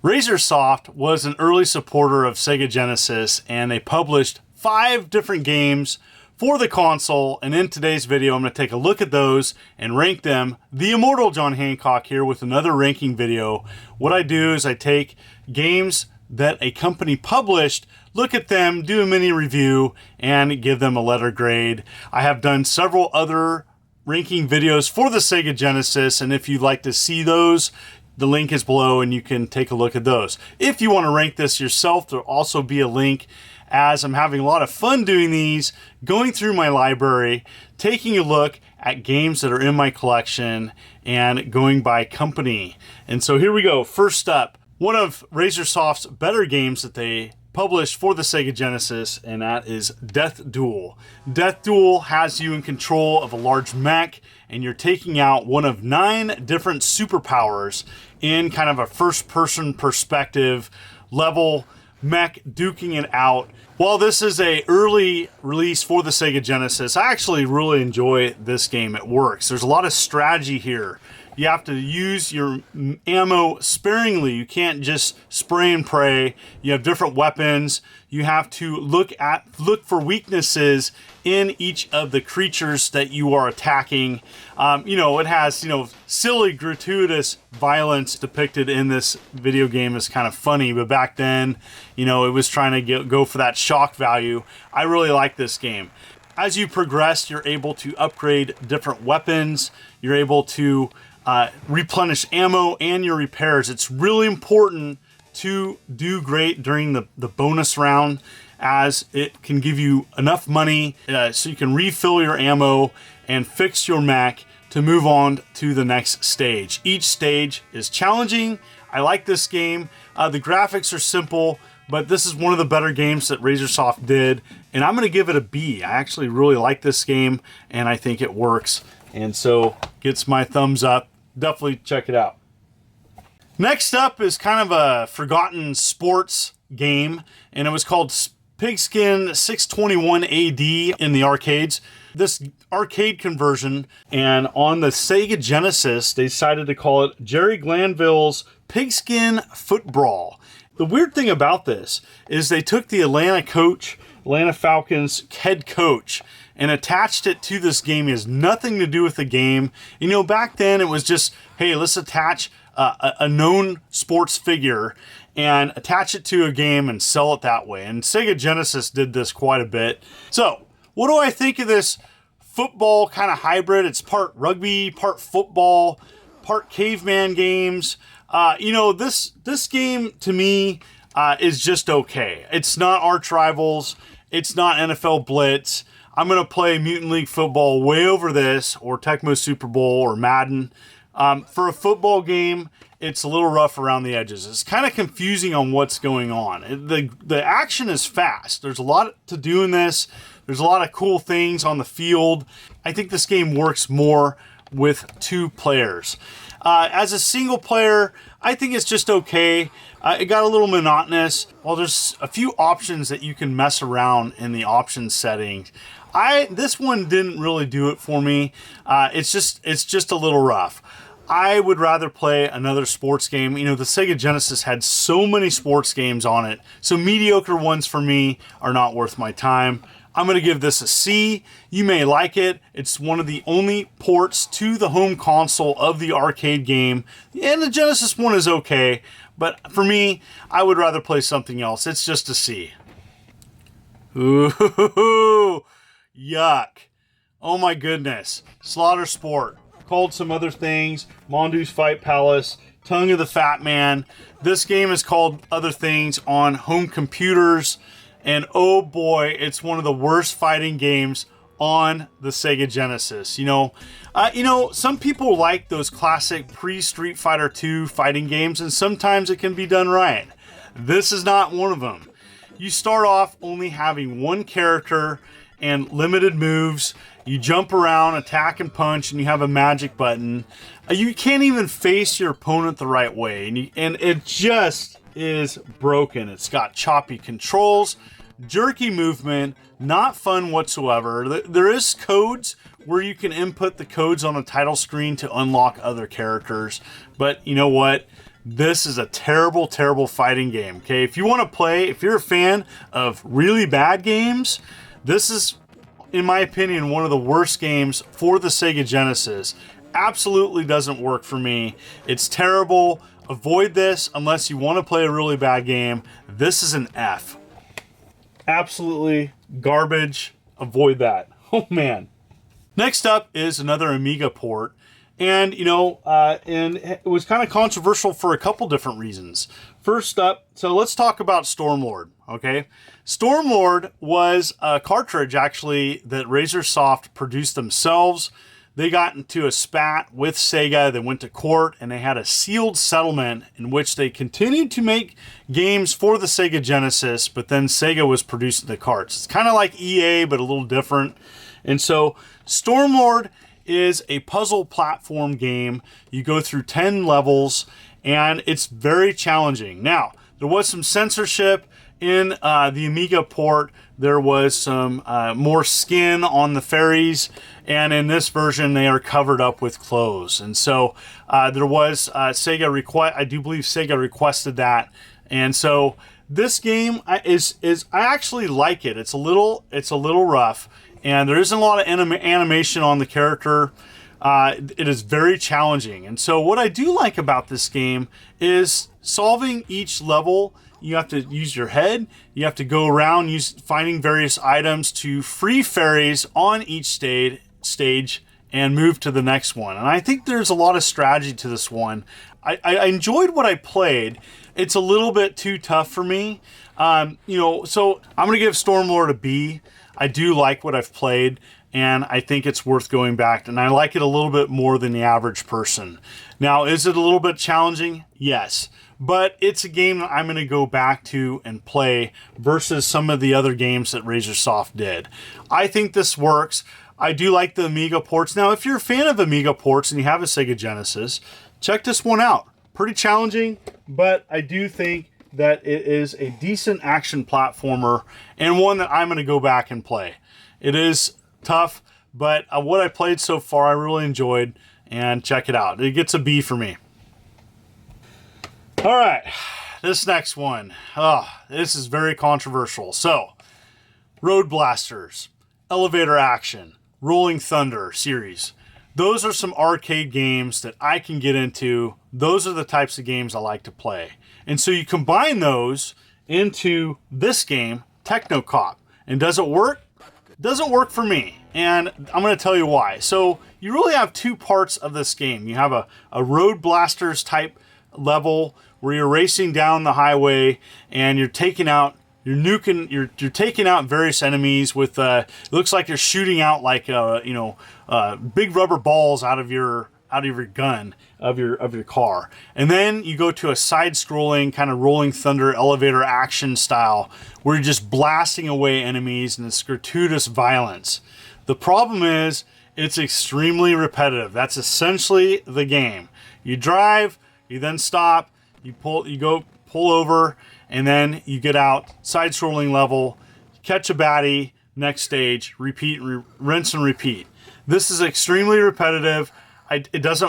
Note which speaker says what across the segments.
Speaker 1: RazorSoft was an early supporter of Sega Genesis, and they published 5 different games for the console. And in today's video, I'm going to take a look at those and rank them. The immortal John Hancock here with another ranking video. What I do is I take games that a company published, look at them, do a mini review, and give them a letter grade. I have done several other ranking videos for the Sega Genesis, and if you'd like to see those, the link is below and you can take a look at those. If you want to rank this yourself, there'll also be a link, as I'm having a lot of fun doing these, going through my library, taking a look at games that are in my collection and going by company. And so here we go. First up, one of RazorSoft's better games that they published for the Sega Genesis, and that is Death Duel. Death Duel has you in control of a large mech, and you're taking out one of 9 different superpowers in kind of a first-person perspective level mech, duking it out. While this is a early release for the Sega Genesis, I actually really enjoy this game. It works. There's a lot of strategy here. You have to use your ammo sparingly. You can't just spray and pray. You have different weapons. You have to look for weaknesses in each of the creatures that you are attacking. It has, silly, gratuitous violence depicted in this video game is kind of funny, but back then, it was trying to go for that shock value. I really like this game. As you progress, you're able to upgrade different weapons. You're able to replenish ammo and your repairs. It's really important to do great during the bonus round, as it can give you enough money so you can refill your ammo and fix your mech to move on to the next stage. Each stage is challenging. I like this game. The graphics are simple, but this is one of the better games that RazorSoft did, and I'm going to give it a B. I actually really like this game, and I think it works, and so gets my thumbs up. Definitely check it out. Next up is kind of a forgotten sports game, and it was called Pigskin 621 AD in the arcades. This arcade conversion, and on the Sega Genesis, they decided to call it Jerry Glanville's Pigskin Footbrawl. The weird thing about this is they took the Atlanta Falcons head coach and attached it to this game. It has nothing to do with the game. Back then it was just, hey, let's attach a known sports figure and attach it to a game and sell it that way. And Sega Genesis did this quite a bit. So, what do I think of this football kind of hybrid? It's part rugby, part football, part caveman games. This game to me is just okay. It's not Arch Rivals. It's not NFL Blitz. I'm going to play Mutant League Football way over this, or Tecmo Super Bowl, or Madden. For a football game, it's a little rough around the edges. It's kind of confusing on what's going on. The action is fast. There's a lot to do in this. There's a lot of cool things on the field. I think this game works more with 2 players. As a single player, I think it's just okay. It got a little monotonous. Well, there's a few options that you can mess around in the options settings. This one didn't really do it for me. It's just a little rough. I would rather play another sports game. The Sega Genesis had so many sports games on it, so mediocre ones for me are not worth my time. I'm going to give this a C. You may like it. It's one of the only ports to the home console of the arcade game. And the Genesis one is okay, but for me, I would rather play something else. It's just a C. Ooh, yuck. Oh my goodness. Slaughter Sport. Called some other things. Mondu's Fight Palace. Tongue of the Fat Man. This game is called other things on home computers. And oh boy, it's one of the worst fighting games on the Sega Genesis. Some people like those classic pre-Street Fighter 2 fighting games, and sometimes it can be done right. This is not one of them. You start off only having one character and limited moves. You jump around, attack and punch, and you have a magic button. You can't even face your opponent the right way, and it just is broken. It's got choppy controls, jerky movement, not fun whatsoever. There is codes where you can input the codes on a title screen to unlock other characters, but you know what? this is a terrible, terrible fighting game. Okay, if you want to play, if you're a fan of really bad games, this is, in my opinion, one of the worst games for the Sega Genesis. Absolutely doesn't work for me. It's terrible. Avoid this unless you want to play a really bad game. This is an F. Absolutely garbage. Avoid that. Oh man. Next up is another Amiga port. And, you know, and it was kind of controversial for a couple different reasons. First up, so let's talk about Stormlord, okay? Stormlord was a cartridge, actually, that RazorSoft produced themselves. They got into a spat with Sega, they went to court, and they had a sealed settlement in which they continued to make games for the Sega Genesis, but then Sega was producing the carts. It's kind of like EA, but a little different. And so Stormlord is a puzzle platform game. You go through 10 levels, and it's very challenging. Now, there was some censorship in the Amiga port. There was some more skin on the fairies, and in this version, they are covered up with clothes. And so there was Sega request. I do believe Sega requested that, and so this game is I actually like it. It's a little rough. And there isn't a lot of animation on the character. It is very challenging. And so what I do like about this game is solving each level. You have to use your head. You have to go around finding various items to free fairies on each stage and move to the next one. And I think there's a lot of strategy to this one. I enjoyed what I played. It's a little bit too tough for me. You know, so I'm going to give Stormlord a B. I do like what I've played, and I think it's worth going back, and I like it a little bit more than the average person. Now, is it a little bit challenging? Yes, but it's a game that I'm going to go back to and play versus some of the other games that RazorSoft did. I think this works. I do like the Amiga ports. Now, if you're a fan of Amiga ports and you have a Sega Genesis, check this one out. Pretty challenging, but I do think that it is a decent action platformer and one that I'm going to go back and play. It is tough, but what I played so far I really enjoyed, and check it out. It gets a B for me. All right, this next one. Oh, this is very controversial. So, Road Blasters, Elevator Action, Rolling Thunder series. Those are some arcade games that I can get into. Those are the types of games I like to play. And so you combine those into this game, Techno Cop. And does it work? It doesn't work for me. And I'm going to tell you why. So you really have two parts of this game. You have a Road Blasters type level where you're racing down the highway and you're taking out, you're taking out various enemies with, it looks like you're shooting out like, big rubber balls out of your gun of your car. And then you go to a side-scrolling kind of Rolling Thunder elevator action style where you're just blasting away enemies and it's gratuitous violence. The problem is it's extremely repetitive. That's essentially the game. You drive, you then stop, you go pull over, and then you get out, side-scrolling level, catch a baddie, next stage, repeat, rinse and repeat. This is extremely repetitive. There's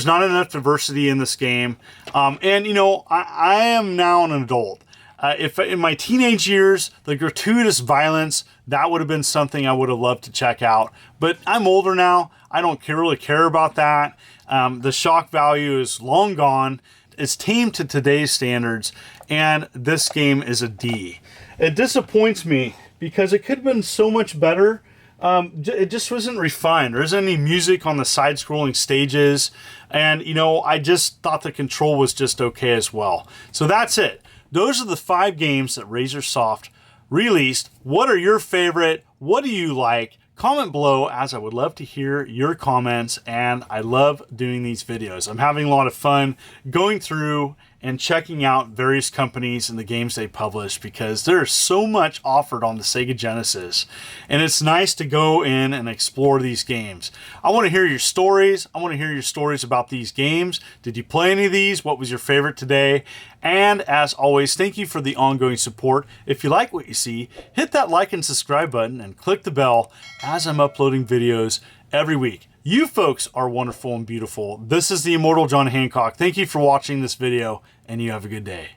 Speaker 1: not enough diversity in this game. And, you know, I am now an adult. If in my teenage years, the gratuitous violence, that would have been something I would have loved to check out. But I'm older now. I don't really care about that. The shock value is long gone. It's tame to today's standards. And this game is a D. It disappoints me because it could have been so much better. It just wasn't refined. There isn't any music on the side-scrolling stages. And, you know, I just thought the control was just okay as well. So that's it. Those are the 5 games that RazorSoft released. What are your favorite? What do you like? Comment below, as I would love to hear your comments, and I love doing these videos. I'm having a lot of fun going through and checking out various companies and the games they publish because there's so much offered on the Sega Genesis, and it's nice to go in and explore these games. I want to hear your stories. I want to hear your stories about these games. Did you play any of these? What was your favorite today? And as always, thank you for the ongoing support. If you like what you see, hit that like and subscribe button and click the bell as I'm uploading videos every week. You folks are wonderful and beautiful. This is the Immortal John Hancock. Thank you for watching this video, and you have a good day.